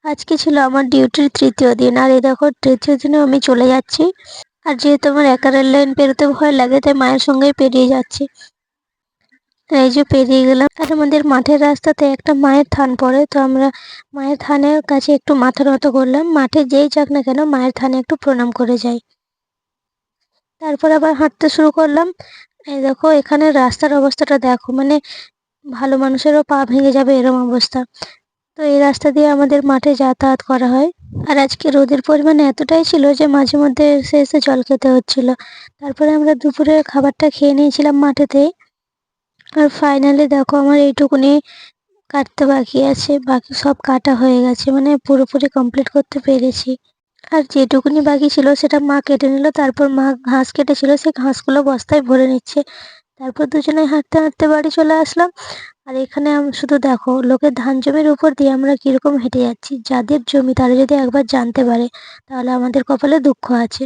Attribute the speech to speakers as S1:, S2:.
S1: আজকে ছিল আমার ডিউটির তৃতীয় দিন, আর এই দেখো তৃতীয় দিনে আমি চলে যাচ্ছি। আর যেহেতু আমার একা রেল লাইন পেরোতে ভয় লাগে, তাই মায়ের সঙ্গেই পেরিয়ে যাচ্ছি। এই যে পেরিয়ে গেলাম, আর আমাদের মাঠের রাস্তাতে একটা মায়ের থান পড়ে, তো আমরা মায়ের থানের কাছে একটু মাথা নত করলাম। মাঠে যেই যাক না কেন মায়ের থানে একটু প্রণাম করে যাই। তারপর আবার হাঁটতে শুরু করলাম। এই দেখো এখানে রাস্তার অবস্থাটা দেখো, মানে ভালো মানুষেরও পা ভেঙে যাবে এরম অবস্থা। তো এই রাস্তা দিয়ে আমাদের মাঠে যাতায়াত করা হয়। আর আজকে রোদের পরিমাণ এতটাই ছিল যে মাঝে মধ্যে এসে এসে জল খেতে হচ্ছিল। তারপরে আমরা দুপুরের খাবারটা খেয়ে নিয়েছিলাম মাঠেতেই। আর ফাইনালি দেখো আমার এইটুকুনি কাটতে বাকি আছে, বাকি সব কাটা হয়ে গেছে, মানে পুরোপুরি কমপ্লিট করতে পেরেছি। আর যেটুকুনি বাকি ছিল সেটা মা কেটে নিল, তারপর মা ঘাস কেটেছিল, সেই ঘাসগুলো বস্তায় ভরে নিচ্ছে। তারপর দুজনে হাঁটতে হাঁটতে বাড়ি চলে আসলাম। আর এখানে শুধু দেখো লোকের ধান জমির উপর দিয়ে আমরা কিরকম হেঁটে যাচ্ছি। যাদের জমি তারা যদি একবার জানতে পারে তাহলে আমাদের কপালে দুঃখ আছে।